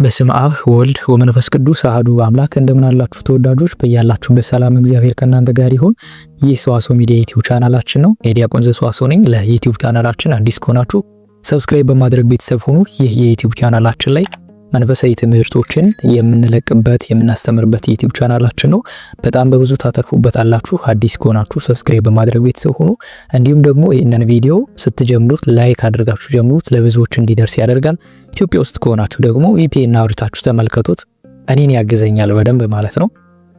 በስም አብ ወልድ ወመንፈስ ቅዱስ አሐዱ አምላክ። እንደምን አላችሁ ተወዳጆች? በያላችሁበት ሰላም እግዚአብሔር ከእናንተ ጋር ይሁን። ይህ ሰዋስው ሚዲያ ዩቲዩብ ቻናላችን ነው። ዲያቆን ዘሰዋስው ነኝ። ለዩቲዩብ ቻናላችን አዲስ ከሆናችሁ ሰብስክራይብ በማድረግ ቤተሰብ ሁኑ። ይህ የዩቲዩብ ቻናላችን ላይ መንፈሳዊ ትምህርቶችን የምንለቅበት የምናስተምርበት ዩቲዩብ ቻናላችን ነው። በጣም በብዙ ታተርፉበታላችሁ። አዲስ ከሆናችሁ ሰብስክራይብ በማድረግ ቤተሰብ ሁኑ። እንዲሁም ደግሞ ይህንን ቪዲዮ ስትጀምሩት ላይክ አድርጋችሁ ጀምሩት፣ ለብዙዎች እንዲደርስ ያደርጋል። ኢትዮጵያ ውስጥ ከሆናችሁ ደግሞ VPN አውርታችሁ ተመልከቱት፣ እኔን ያግዘኛል በደንብ ማለት ነው።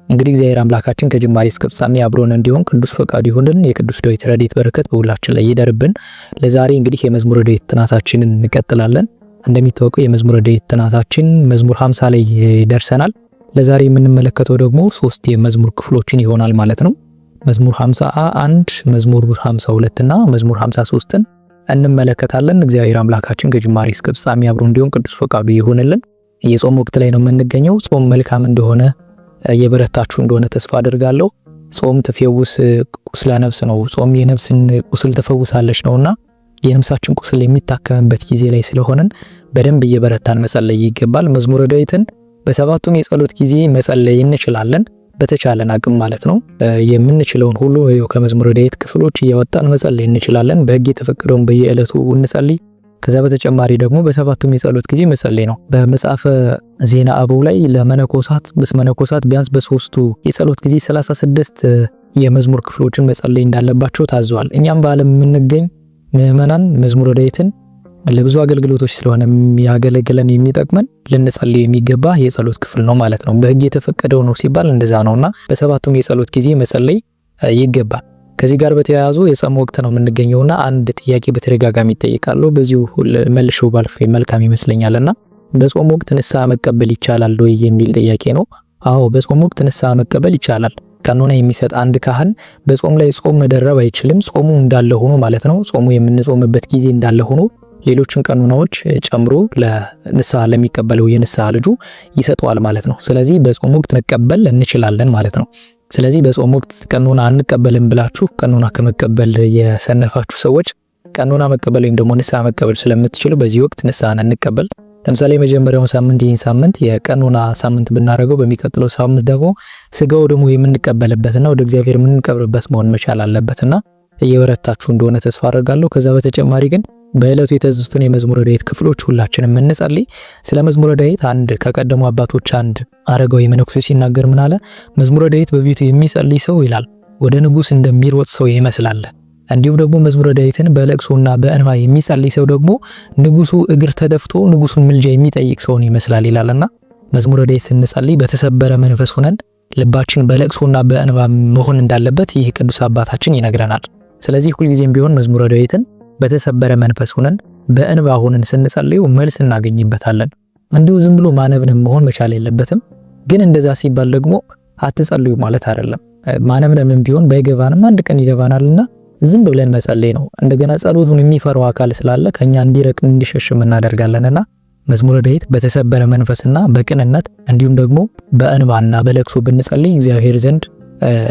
እንግዲህ እግዚአብሔር አምላካችን ከጅማሬ እስከ ፍጻሜ አብሮን እንዲሆን ቅዱስ ፈቃዱ ይሁንልን። የቅዱስ ዳዊት ረድኤት በረከት በሁላችን ላይ ይደርብን። ለዛሬ እንግዲህ የመዝሙረ ዳዊት ጥናታችንን እንቀጥላለን። እንደሚታወቀው የመዝሙረ ዳዊት ጥናታችን መዝሙር 50 ላይ ደርሰናል። ለዛሬ የምንመለከተው ደግሞ 3 የመዝሙር ክፍሎችን ይሆናል ማለት ነው። መዝሙር 51፣ መዝሙር 52 እና መዝሙር 53ን እንመለከታለን። እግዚአብሔር አምላካችን ከጅማሬ እስከ ፍጻሜ አብሮ እንዲሆን ቅዱስ ፈቃዱ ይሁንልን። የጾም ወቅት ላይ ነው የምንገኘው። ጾም መልካም እንደሆነ የበረታችሁ እንደሆነ ተስፋ አድርጋለሁ። ጾም ትፈውስ ቁስለ ነፍስ ነው። ጾም የነፍስን ቁስል ትፈውሳለች ነውና የነፍሳችን ቁስል የሚታከምበት ጊዜ ላይ ስለሆነን በደንብ እየበረታን መጸለይ ይገባል። መዝሙረ ዳዊትን በሰባቱም የጸሎት ጊዜ መጸለይ እንችላለን፣ በተቻለን አቅም ማለት ነው። የምንችለውን ሁሉ ከመዝሙረ ዳዊት ክፍሎች እያወጣን መጸለይ እንችላለን። በሕግ የተፈቀደውን በየዕለቱ እንጸልይ። ከዛ በተጨማሪ ደግሞ በሰባቱም የጸሎት ጊዜ መጸለይ ነው። በመጽሐፈ ዜና አበው ላይ ለመነኮሳት ቢያንስ በሶስቱ የጸሎት ጊዜ 36 የመዝሙር ክፍሎችን መጸለይ እንዳለባቸው ታዘዋል። እኛም በዓለም የምንገኝ ምእመናን መዝሙረ ዳዊትን ለብዙ አገልግሎቶች ስለሆነ የሚያገለግለን የሚጠቅመን ልንጸልይ የሚገባ የጸሎት ክፍል ነው ማለት ነው። በሕግ የተፈቀደው ነው ሲባል እንደዛ ነውና በሰባቱም የጸሎት ጊዜ መጸለይ ይገባል። ከዚህ ጋር በተያያዙ የጾም ወቅት ነው የምንገኘውና አንድ ጥያቄ በተደጋጋሚ ይጠይቃሉ። በዚሁ መልሼው ባልፍ መልካም ይመስለኛልና በጾም ወቅት ንስሐ መቀበል ይቻላል ወይ የሚል ጥያቄ ነው። አዎ በጾም ወቅት ንስሐ መቀበል ይቻላል። ቀኖና የሚሰጥ አንድ ካህን በጾም ላይ ጾም መደረብ አይችልም። ጾሙ እንዳለ ሆኖ ማለት ነው። ጾሙ የምንጾምበት ጊዜ እንዳለ ሆኖ ሌሎችን ቀኖናዎች ጨምሮ ለንስሐ ለሚቀበለው የንስሐ ልጁ ይሰጠዋል ማለት ነው። ስለዚህ በጾም ወቅት መቀበል እንችላለን ማለት ነው። ስለዚህ በጾም ወቅት ቀኖና አንቀበልም ብላችሁ ቀኖና ከመቀበል የሰነፋችሁ ሰዎች ቀኖና መቀበል ወይም ደግሞ ንስሐ መቀበል ስለምትችሉ በዚህ ወቅት ንስሐን እንቀበል። ለምሳሌ የመጀመሪያውን ሳምንት ይህን ሳምንት የቀኖና ሳምንት ብናደርገው በሚቀጥለው ሳምንት ደግሞ ስጋው ደግሞ የምንቀበልበትና ወደ እግዚአብሔር የምንቀርብበት መሆን መቻል አለበትና እየበረታችሁ እንደሆነ ተስፋ አደርጋለሁ። ከዛ በተጨማሪ ግን በዕለቱ የተዘዙትን የመዝሙረ ዳዊት ክፍሎች ሁላችንም እንጸልይ። ስለ መዝሙረ ዳዊት አንድ ከቀደሙ አባቶች አንድ አረጋዊ መነኩሴ ሲናገር ምን አለ? መዝሙረ ዳዊት በቤቱ የሚጸልይ ሰው ይላል ወደ ንጉሥ እንደሚሮጥ ሰው ይመስላል። እንዲሁም ደግሞ መዝሙረ ዳዊትን በለቅሶና በእንባ የሚጸልይ ሰው ደግሞ ንጉሱ እግር ተደፍቶ ንጉሱን ምልጃ የሚጠይቅ ሰውን ይመስላል ይላልና መዝሙረ ዳዊት ስንጸልይ በተሰበረ መንፈስ ሆነን ልባችን በለቅሶና በእንባ መሆን እንዳለበት ይህ ቅዱስ አባታችን ይነግረናል። ስለዚህ ሁልጊዜም ቢሆን መዝሙረ ዳዊትን በተሰበረ መንፈስ ሆነን በእንባ ሆነን ስንጸልዩ መልስ እናገኝበታለን። እንዲሁ ዝም ብሎ ማነብነብ መሆን መቻል የለበትም። ግን እንደዛ ሲባል ደግሞ አትጸልዩ ማለት አይደለም። ማነብነብም ቢሆን ባይገባንም አንድ ቀን ይገባናልና ዝም ብለን መጸለይ ነው። እንደገና ጸሎቱን የሚፈራው አካል ስላለ ከኛ እንዲረቅ እንዲሸሽም እናደርጋለንና መዝሙረ ዳዊት በተሰበረ መንፈስና በቅንነት እንዲሁም ደግሞ በእንባና በለቅሶ ብንጸልይ እግዚአብሔር ዘንድ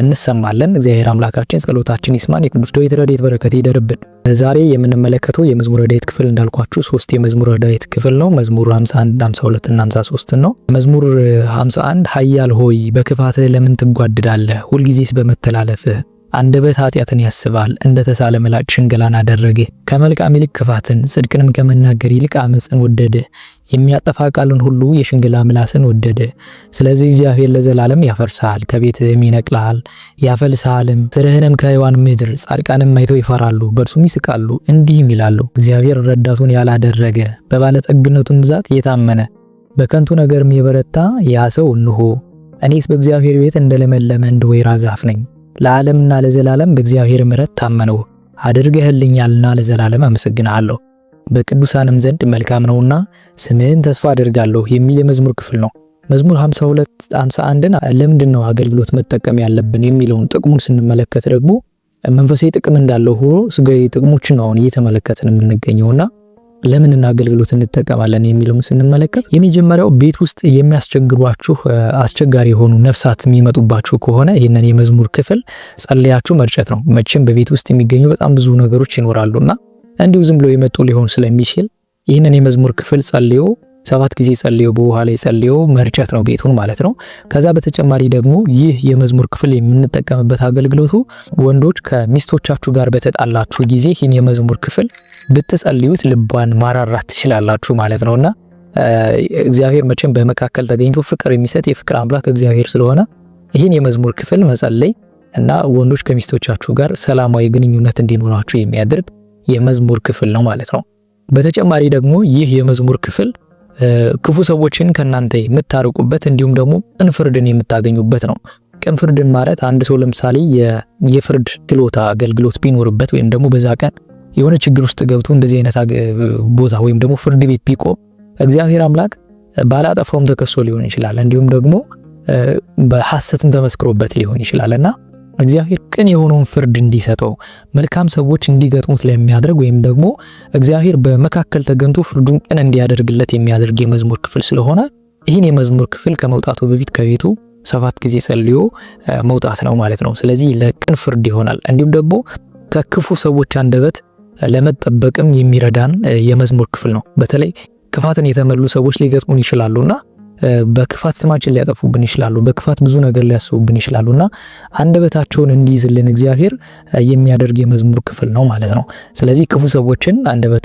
እንሰማለን። እግዚአብሔር አምላካችን ጸሎታችን ይስማን። የቅዱስ ዳዊት ረድኤት በረከት ይደርብን። ዛሬ የምንመለከተው የመዝሙረ ዳዊት ክፍል እንዳልኳችሁ 3 የመዝሙረ ዳዊት ክፍል ነው። መዝሙር 51፣ 52 እና 53 ነው። መዝሙር 51 ኃያል ሆይ በክፋትህ ለምን ትጓድዳለህ? ሁልጊዜስ በመተላለፍህ አንደበት ኃጢአትን ያስባል። እንደ ተሳለ ምላጭ ሽንገላን አደረገ። ከመልካም ይልቅ ክፋትን ጽድቅንም ከመናገር ይልቅ አመፅን ወደደ። የሚያጠፋ ቃልን ሁሉ የሽንገላ ምላስን ወደደ። ስለዚህ እግዚአብሔር ለዘላለም ያፈርሳል፣ ከቤትህም ይነቅልሃል ያፈልስሃልም። ስርህንም ከሕያዋን ምድር ጻድቃንም አይተው ይፈራሉ፣ በእርሱም ይስቃሉ፣ እንዲህም ይላሉ እግዚአብሔር ረዳቱን ያላደረገ በባለጠግነቱም ብዛት የታመነ በከንቱ ነገርም የበረታ ያ ሰው እንሆ እኔስ በእግዚአብሔር ቤት እንደለመለመ እንደ ወይራ ዛፍ ነኝ። ለዓለምና ለዘላለም በእግዚአብሔር ምሕረት ታመነው አድርገህልኛልና ለዘላለም አመሰግናለሁ። በቅዱሳንም ዘንድ መልካም ነውና ስምህን ተስፋ አደርጋለሁ የሚል የመዝሙር ክፍል ነው። መዝሙር 52 51ን ለምንድን ነው አገልግሎት መጠቀም ያለብን የሚለውን ጥቅሙን ስንመለከት ደግሞ መንፈሳዊ ጥቅም እንዳለው ሆኖ ስጋዊ ጥቅሞችን ነው እየተመለከትን የምንገኘውና ለምንና አገልግሎት እንጠቀማለን የሚለውን ስንመለከት የመጀመሪያው ቤት ውስጥ የሚያስቸግሯችሁ አስቸጋሪ የሆኑ ነፍሳት የሚመጡባችሁ ከሆነ ይሄንን የመዝሙር ክፍል ጸልያችሁ መርጨት ነው። መቼም በቤት ውስጥ የሚገኙ በጣም ብዙ ነገሮች ይኖራሉና እንዲሁ ዝም ብሎ የመጡ ሊሆን ስለሚችል ይህንን የመዝሙር ክፍል ጸልዮ 7 ጊዜ ጸልዮ በውሃ ላይ ጸልዮ መርጨት ነው ቤቱን ማለት ነው። ከዛ በተጨማሪ ደግሞ ይህ የመዝሙር ክፍል የምንጠቀምበት አገልግሎቱ ወንዶች ከሚስቶቻችሁ ጋር በተጣላችሁ ጊዜ ይህን የመዝሙር ክፍል ብትጸልዩት ልቧን ማራራት ትችላላችሁ ማለት ነውና እግዚአብሔር መቼም በመካከል ተገኝቶ ፍቅር የሚሰጥ የፍቅር አምላክ እግዚአብሔር ስለሆነ ይህን የመዝሙር ክፍል መጸለይ እና ወንዶች ከሚስቶቻችሁ ጋር ሰላማዊ ግንኙነት እንዲኖራችሁ የሚያደርግ የመዝሙር ክፍል ነው ማለት ነው። በተጨማሪ ደግሞ ይህ የመዝሙር ክፍል ክፉ ሰዎችን ከናንተ የምታርቁበት እንዲሁም ደግሞ ቅን ፍርድን የምታገኙበት ነው። ቅን ፍርድን ማለት አንድ ሰው ለምሳሌ የፍርድ ችሎታ አገልግሎት ቢኖርበት ወይም ደግሞ በዛ ቀን የሆነ ችግር ውስጥ ገብቶ እንደዚህ አይነት ቦታ ወይም ደግሞ ፍርድ ቤት ቢቆም እግዚአብሔር አምላክ ባላጠፋውም ተከሶ ሊሆን ይችላል፣ እንዲሁም ደግሞ በሐሰትም ተመስክሮበት ሊሆን ይችላልና እግዚአብሔር ቅን የሆነውን ፍርድ እንዲሰጠው መልካም ሰዎች እንዲገጥሙት ለሚያደርግ ወይም ደግሞ እግዚአብሔር በመካከል ተገንቶ ፍርዱን ቅን እንዲያደርግለት የሚያደርግ የመዝሙር ክፍል ስለሆነ ይህን የመዝሙር ክፍል ከመውጣቱ በፊት ከቤቱ 7 ጊዜ ጸልዮ መውጣት ነው ማለት ነው። ስለዚህ ለቅን ፍርድ ይሆናል። እንዲሁም ደግሞ ከክፉ ሰዎች አንደበት ለመጠበቅም የሚረዳን የመዝሙር ክፍል ነው። በተለይ ክፋትን የተመሉ ሰዎች ሊገጥሙን ይችላሉና በክፋት ስማችን ሊያጠፉብን ይችላሉ፣ በክፋት ብዙ ነገር ሊያስቡብን ይችላሉና አንደበታቸውን እንዲይዝልን እግዚአብሔር የሚያደርግ የመዝሙር ክፍል ነው ማለት ነው። ስለዚህ ክፉ ሰዎችን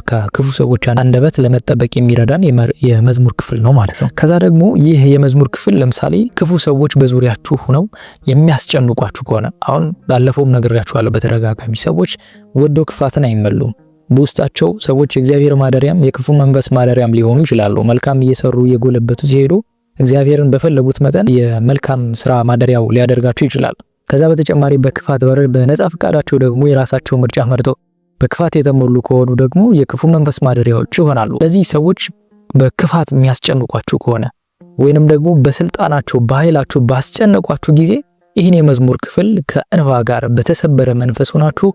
ከክፉ ሰዎች አንደበት ለመጠበቅ የሚረዳን የመዝሙር ክፍል ነው ማለት ነው። ከዛ ደግሞ ይህ የመዝሙር ክፍል ለምሳሌ ክፉ ሰዎች በዙሪያችሁ ሆነው የሚያስጨንቋችሁ ከሆነ አሁን ባለፈውም ነግሬያችኋለሁ በተደጋጋሚ ሰዎች ወዶ ክፋትን አይመሉም። በውስጣቸው ሰዎች የእግዚአብሔር ማደሪያም የክፉ መንፈስ ማደሪያም ሊሆኑ ይችላሉ። መልካም እየሰሩ እየጎለበቱ ሲሄዱ እግዚአብሔርን በፈለጉት መጠን የመልካም ስራ ማደሪያው ሊያደርጋቸው ይችላል። ከዛ በተጨማሪ በክፋት በነጻ ፈቃዳቸው ደግሞ የራሳቸው ምርጫ መርጠው በክፋት የተሞሉ ከሆኑ ደግሞ የክፉ መንፈስ ማደሪያዎች ይሆናሉ። ስለዚህ ሰዎች በክፋት የሚያስጨንቋችሁ ከሆነ ወይንም ደግሞ በስልጣናቸው በኃይላቸው ባስጨነቋችሁ ጊዜ ይህን የመዝሙር ክፍል ከእንባ ጋር በተሰበረ መንፈስ ሆናችሁ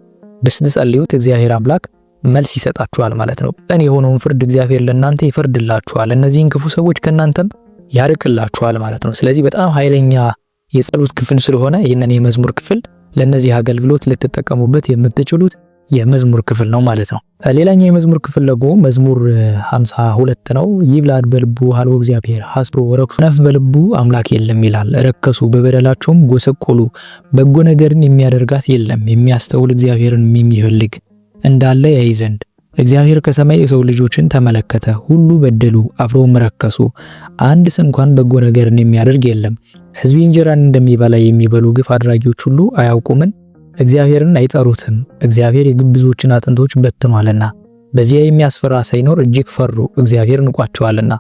ብትጸልዩት እግዚአብሔር አምላክ መልስ ይሰጣችኋል ማለት ነው። ቅን የሆነውን ፍርድ እግዚአብሔር ለእናንተ ይፈርድላችኋል፣ እነዚህን ክፉ ሰዎች ከእናንተም ያርቅላችኋል ማለት ነው። ስለዚህ በጣም ኃይለኛ የጸሎት ክፍል ስለሆነ ይህንን የመዝሙር ክፍል ለነዚህ አገልግሎት ልትጠቀሙበት የምትችሉት የመዝሙር ክፍል ነው ማለት ነው። ሌላኛው የመዝሙር ክፍል ደግሞ መዝሙር 52 ነው። ይብላድ በልቡ ሀልዎ እግዚአብሔር ሐስሮ ወረክሱ ነፍ በልቡ አምላክ የለም ይላል። ረከሱ በበደላቸውም ጎሰቆሉ፣ በጎ ነገርን የሚያደርጋት የለም፣ የሚያስተውል እግዚአብሔርን የሚፈልግ እንዳለ ያይ ዘንድ። እግዚአብሔር ከሰማይ የሰው ልጆችን ተመለከተ፣ ሁሉ በደሉ አፍረውም ረከሱ፣ አንድስ እንኳን በጎ ነገርን የሚያደርግ የለም። ሕዝቤ እንጀራን እንደሚበላ የሚበሉ ግፍ አድራጊዎች ሁሉ አያውቁምን? እግዚአብሔርን አይጠሩትም። እግዚአብሔር የግብዞችን አጥንቶች በትኗልና፣ በዚያ የሚያስፈራ ሳይኖር እጅግ ፈሩ፣ እግዚአብሔር ንቋቸዋልና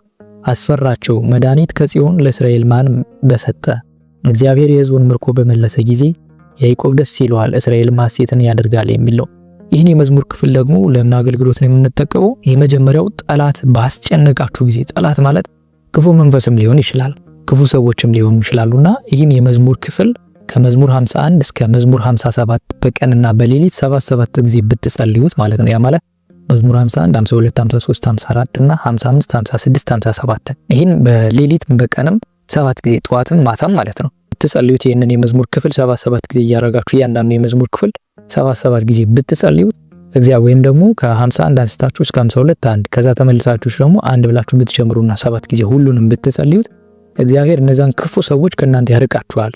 አስፈራቸው። መድኃኒት ከጽዮን ለእስራኤል ማን በሰጠ? እግዚአብሔር የሕዝቡን ምርኮ በመለሰ ጊዜ ያዕቆብ ደስ ይለዋል፣ እስራኤል ሐሴትን ያደርጋል የሚለው ይህን የመዝሙር ክፍል ደግሞ ለምን አገልግሎት ነው የምንጠቀመው? የመጀመሪያው ጠላት ባስጨነቃችሁ ጊዜ፣ ጠላት ማለት ክፉ መንፈስም ሊሆን ይችላል፣ ክፉ ሰዎችም ሊሆኑ ይችላሉና ይህን የመዝሙር ክፍል ከመዝሙር 51 እስከ መዝሙር 57 በቀንና በሌሊት 77 ጊዜ ብትጸልዩት ማለት ነው። ያ ማለት መዝሙር 51፣ 52፣ 53፣ 54 እና 55፣ 56፣ 57 ይህን በሌሊት በቀንም 7 ጊዜ ጠዋትም ማታም ማለት ነው ብትጸልዩት ይህንን የመዝሙር ክፍል 77 ጊዜ እያረጋችሁ እያንዳንዱ የመዝሙር ክፍል 77 ጊዜ ብትጸልዩት እግዚአብሔር ወይም ደግሞ ከ51 አንስታችሁ እስከ 52 አንድ ከዛ ተመልሳችሁ ደግሞ አንድ ብላችሁ ብትጨምሩና 7 ጊዜ ሁሉንም ብትጸልዩት እግዚአብሔር እነዛን ክፉ ሰዎች ከናንተ ያርቃችኋል፣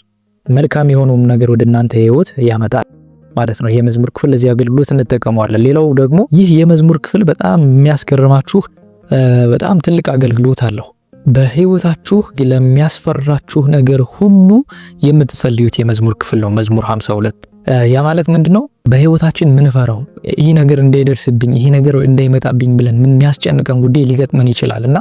መልካም የሆነውን ነገር ወደ እናንተ ህይወት ያመጣል ማለት ነው። የመዝሙር ክፍል ለዚህ አገልግሎት እንጠቀመዋለን። ሌላው ደግሞ ይህ የመዝሙር ክፍል በጣም የሚያስገርማችሁ በጣም ትልቅ አገልግሎት አለው። በህይወታችሁ ለሚያስፈራችሁ ነገር ሁሉ የምትጸልዩት የመዝሙር ክፍል ነው መዝሙር 52። ያ ማለት ምንድነው? በህይወታችን ምንፈራው ይሄ ነገር እንዳይደርስብኝ ይሄ ነገር እንዳይመጣብኝ ብለን ምን የሚያስጨንቀን ጉዳይ ሊገጥመን ይችላልና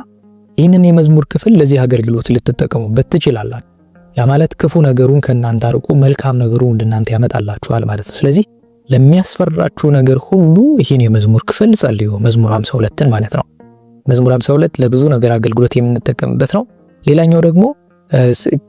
ይህንን የመዝሙር ክፍል ለዚህ አገልግሎት ልትጠቀሙበት ትችላላችሁ። ያ ማለት ክፉ ነገሩን ከናንተ አርቆ መልካም ነገሩን እንደናንተ ያመጣላችኋል ማለት ነው። ስለዚህ ለሚያስፈራችሁ ነገር ሁሉ ይህን የመዝሙር ክፍል ጸልዩ፣ መዝሙር 52ን ማለት ነው። መዝሙር 52 ለብዙ ነገር አገልግሎት የምንጠቀምበት ነው። ሌላኛው ደግሞ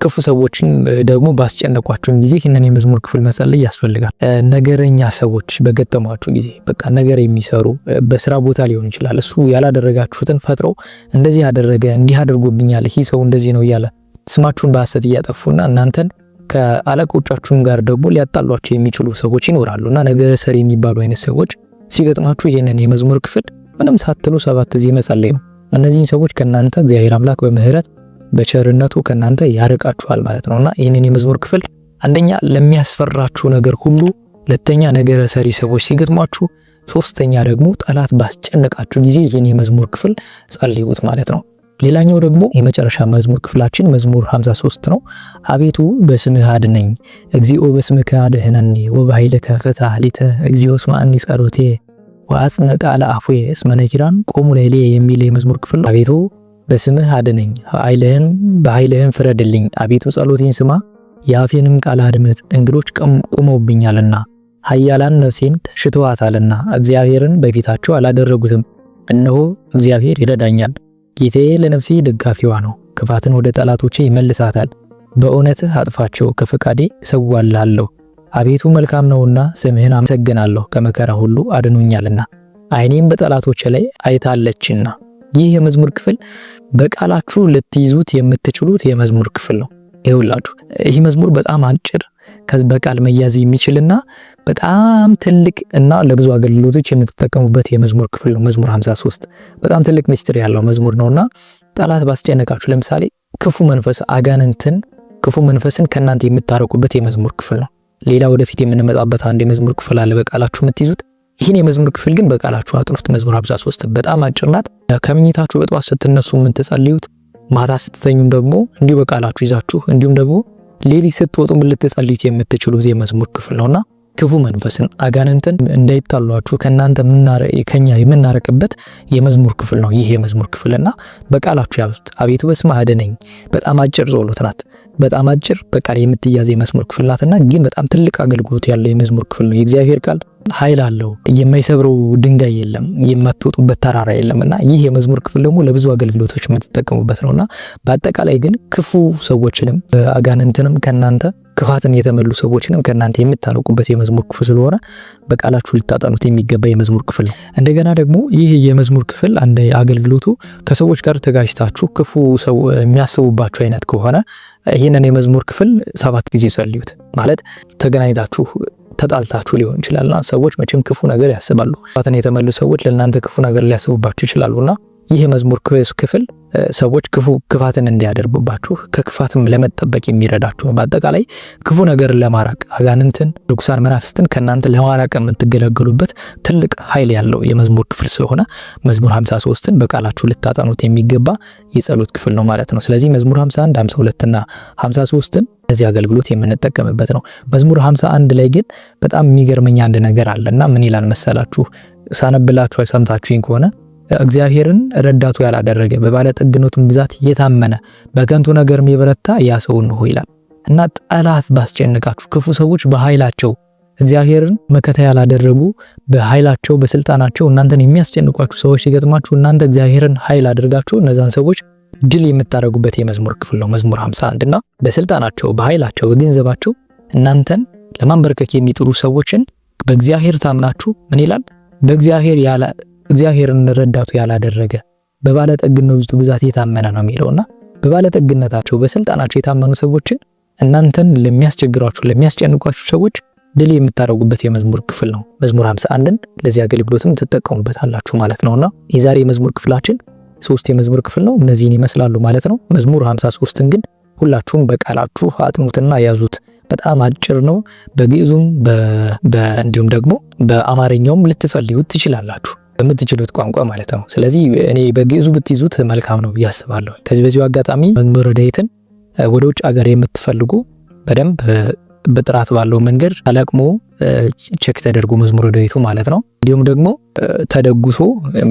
ክፉ ሰዎችን ደግሞ ባስጨነቋችሁን ጊዜ ይህንን የመዝሙር ክፍል መጸለይ ያስፈልጋል። ነገረኛ ሰዎች በገጠሟችሁ ጊዜ በቃ ነገር የሚሰሩ በስራ ቦታ ሊሆን ይችላል። እሱ ያላደረጋችሁትን ፈጥረው እንደዚህ ያደረገ እንዲህ አድርጎብኛል ይህ ሰው እንደዚህ ነው እያለ ስማችሁን በሐሰት እያጠፉና እናንተን ከአለቆቻችሁም ጋር ደግሞ ሊያጣሏችሁ የሚችሉ ሰዎች ይኖራሉና ነገረ ሰሪ የሚባሉ አይነት ሰዎች ሲገጥማችሁ ይህንን የመዝሙር ክፍል ምንም ሳትሉ 7 ጊዜ መጸለይ ነው። እነዚህን ሰዎች ከናንተ እግዚአብሔር አምላክ በምህረት በቸርነቱ ከናንተ ያርቃችኋል ማለት ነውና ይህንን የመዝሙር ክፍል አንደኛ ለሚያስፈራችሁ ነገር ሁሉ፣ ሁለተኛ ነገረ ሰሪ ሰዎች ሲገጥሟችሁ፣ ሶስተኛ ደግሞ ጠላት ባስጨነቃችሁ ጊዜ ይህን የመዝሙር ክፍል ጸልዩት ማለት ነው። ሌላኛው ደግሞ የመጨረሻ መዝሙር ክፍላችን መዝሙር 53 ነው። አቤቱ በስምህ አድነኝ፣ እግዚኦ በስምከ አድኅነኒ ወበኃይልከ ፍትሐ ሊተ እግዚኦ ስማዕኒ ጸሎቴ ወአጽንዕ ቃለ አፉየ እስመ ነኪራን ቆሙ ላዕሌየ የሚል የመዝሙር ክፍል ነው። አቤቱ በስምህ አድነኝ፣ በኃይልህም ፍረድልኝ፣ አቤቱ ጸሎቴን ስማ፣ የአፌንም ቃል አድምጥ። እንግዶች ቆመውብኛልና ኃያላን ነፍሴን ሽተዋታልና እግዚአብሔርን በፊታቸው አላደረጉትም። እነሆ እግዚአብሔር ይረዳኛል፣ ጌታዬ ለነፍሴ ደጋፊዋ ነው። ክፋትን ወደ ጠላቶቼ ይመልሳታል። በእውነትህ አጥፋቸው፣ ከፈቃዴ እሰዋልሃለሁ። አቤቱ መልካም ነውና ስምህን አመሰግናለሁ፣ ከመከራ ሁሉ አድኖኛልና ዓይኔም በጠላቶቼ ላይ አይታለችና። ይህ የመዝሙር ክፍል በቃላችሁ ልትይዙት የምትችሉት የመዝሙር ክፍል ነው። ይኸውላችሁ ይህ መዝሙር በጣም አጭር በቃል መያዝ የሚችልና በጣም ትልቅ እና ለብዙ አገልግሎቶች የምትጠቀሙበት የመዝሙር ክፍል ነው። መዝሙር 53 በጣም ትልቅ ምስጢር ያለው መዝሙር ነውና ጠላት ባስጨነቃችሁ፣ ለምሳሌ ክፉ መንፈስ አጋንንትን፣ ክፉ መንፈስን ከናንተ የምታረቁበት የመዝሙር ክፍል ነው። ሌላ ወደፊት የምንመጣበት አንድ የመዝሙር ክፍል አለ በቃላችሁ የምትይዙት። ይህን የመዝሙር ክፍል ግን በቃላችሁ አጥኑት። መዝሙር 53 በጣም አጭር ናት። ከምኝታችሁ በጠዋት ስትነሱ የምትጸልዩት፣ ማታ ስትተኙም ደግሞ እንዲሁ በቃላችሁ ይዛችሁ፣ እንዲሁም ደግሞ ሌሊት ስትወጡ ልትጸልዩት የምትችሉት የመዝሙር ክፍል ነውና ክፉ መንፈስን አጋንንትን እንዳይጣሏችሁ ከኛ የምናረቅበት የመዝሙር ክፍል ነው ይህ የመዝሙር ክፍልና በቃላችሁ ያዙት። አቤቱ በስምህ አድነኝ በጣም አጭር ጸሎት ናት። በጣም አጭር በቃል የምትያዝ የመዝሙር ክፍል ናትና ግን በጣም ትልቅ አገልግሎት ያለው የመዝሙር ክፍል ነው። የእግዚአብሔር ቃል ኃይል አለው። የማይሰብረው ድንጋይ የለም፣ የማትወጡበት ተራራ የለምና ይህ የመዝሙር ክፍል ደግሞ ለብዙ አገልግሎቶች የምትጠቀሙበት ነውና በአጠቃላይ ግን ክፉ ሰዎችንም አጋንንትንም ከናንተ ክፋትን የተመሉ ሰዎችንም ከናንተ የምታረቁበት የመዝሙር ክፍል ስለሆነ በቃላችሁ ልታጠኑት የሚገባ የመዝሙር ክፍል ነው። እንደገና ደግሞ ይህ የመዝሙር ክፍል አንድ አገልግሎቱ ከሰዎች ጋር ተጋጭታችሁ ክፉ ሰው የሚያስቡባችሁ አይነት ከሆነ ይህንን የመዝሙር ክፍል 7 ጊዜ ጸልዩት። ማለት ተገናኝታችሁ ተጣልታችሁ ሊሆን ይችላልና ሰዎች መቼም ክፉ ነገር ያስባሉ። ክፋትን የተመሉ ሰዎች ለእናንተ ክፉ ነገር ሊያስቡባችሁ ይችላሉና ይህ የመዝሙር ክፍል ሰዎች ክፋትን እንዲያደርጉባችሁ ከክፋትም ለመጠበቅ የሚረዳችሁ ነው። በአጠቃላይ ክፉ ነገር ለማራቅ አጋንንትን፣ ርኩሳን መናፍስትን ከናንተ ለማራቅ የምትገለገሉበት ትልቅ ኃይል ያለው የመዝሙር ክፍል ስለሆነ መዝሙር 53ን በቃላችሁ ልታጠኑት የሚገባ የጸሎት ክፍል ነው ማለት ነው። ስለዚህ መዝሙር 51፣ 52 እና 53ን ለዚህ አገልግሎት የምንጠቀምበት ነው። መዝሙር 51 ላይ ግን በጣም የሚገርመኝ አንድ ነገር አለና ምን ይላል መሰላችሁ? ሳነብላችሁ ሰምታችሁኝ ከሆነ እግዚአብሔርን ረዳቱ ያላደረገ በባለጠግነቱም ብዛት የታመነ በከንቱ ነገርም የበረታ ያ ሰው ነው ይላል። እና ጠላት ባስጨነቃችሁ ክፉ ሰዎች በኃይላቸው እግዚአብሔርን መከታ ያላደረጉ በኃይላቸው በስልጣናቸው እናንተን የሚያስጨንቋችሁ ሰዎች ሲገጥማችሁ እናንተ እግዚአብሔርን ኃይል አድርጋችሁ እነዛን ሰዎች ድል የምታደርጉበት የመዝሙር ክፍል ነው መዝሙር 51 እና በስልጣናቸው በኃይላቸው በገንዘባቸው እናንተን ለማንበርከክ የሚጥሩ ሰዎችን በእግዚአብሔር ታምናችሁ ምን ይላል? እግዚአብሔርን ረዳቱ ያላደረገ በባለጠግነቱ ብዛት የታመነ ነው የሚለውና በባለጠግነታቸው በስልጣናቸው የታመኑ ሰዎችን እናንተን ለሚያስቸግሯችሁ ለሚያስጨንቋችሁ ሰዎች ድል የምታደርጉበት የመዝሙር ክፍል ነው። መዝሙር 51ን ለዚህ አገልግሎትም ትጠቀሙበታላችሁ ማለት ነውና የዛሬ የመዝሙር ክፍላችን 3 የመዝሙር ክፍል ነው። እነዚህን ይመስላሉ ማለት ነው። መዝሙር 53ን ግን ሁላችሁም በቃላችሁ አጥኑትና ያዙት። በጣም አጭር ነው። በግዕዙም እንዲሁም ደግሞ በአማርኛውም ልትጸልዩት ትችላላችሁ በምትችሉት ቋንቋ ማለት ነው። ስለዚህ እኔ በግዕዙ ብትይዙት መልካም ነው ያስባለሁ። በዚሁ አጋጣሚ መዝሙረ ዳዊትን ወደ ውጭ ሀገር የምትፈልጉ በደንብ በጥራት ባለው መንገድ ተለቅሞ ቼክ ተደርጎ መዝሙረ ዳዊቱ ማለት ነው። እንዲሁም ደግሞ ተደጉሶ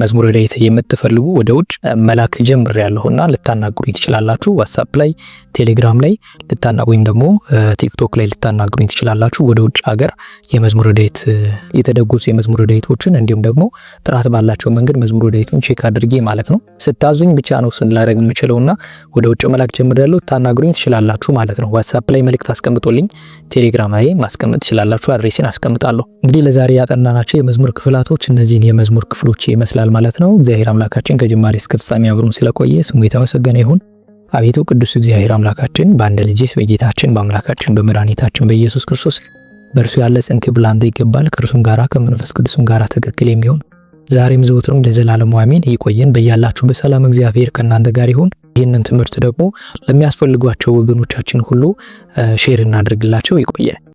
መዝሙረ ዳዊት የምትፈልጉ ወደ ውጭ መላክ ጀምሬያለሁና ልታናግሩኝ ትችላላችሁ። ዋትስአፕ ላይ፣ ቴሌግራም ላይ ልታናግሩኝ ደግሞ ቲክቶክ ላይ ልታናግሩኝ ትችላላችሁ። ወደ ውጭ ሀገር የመዝሙረ ዳዊት የተደጉሱ የመዝሙረ ዳዊቶችን እንዲሁም ደግሞ ጥራት ባላቸው መንገድ መዝሙረ ዳዊቱን ቼክ አድርጌ ማለት ነው ስታዙኝ ብቻ ነው ስንላረግ የምችለውና ወደ ውጭ መላክ ጀምሬያለሁ። ልታናግሩኝ ትችላላችሁ ማለት ነው። ዋትስአፕ ላይ መልእክት አስቀምጡልኝ፣ ቴሌግራም ላይ ማስቀመጥ ትችላላችሁ። አድሬሴን አስቀምጣለሁ። እንግዲህ ለዛሬ ያጠናናቸው የመዝሙር ክፍላቶች እነዚህን የመዝሙር ክፍሎች ይመስላል ማለት ነው። እግዚአብሔር አምላካችን ከጅማሬ እስከ ፍጻሜ አብሮን ስለቆየ ስሙ የተመሰገነ ይሁን። አቤቱ ቅዱስ እግዚአብሔር አምላካችን በአንድ ልጅህ በጌታችን በአምላካችን በመድኃኒታችን በኢየሱስ ክርስቶስ በእርሱ ያለ ጽንዕ ክብር ላንተ ይገባል። ከእርሱም ጋራ ከመንፈስ ቅዱስም ጋራ ትክክል የሚሆን ዛሬም ዘወትርም ለዘላለም አሜን። ይቆየን። በያላችሁ በሰላም እግዚአብሔር ከእናንተ ጋር ይሁን። ይህንን ትምህርት ደግሞ ለሚያስፈልጓቸው ወገኖቻችን ሁሉ ሼር እናድርግላቸው። ይቆየን።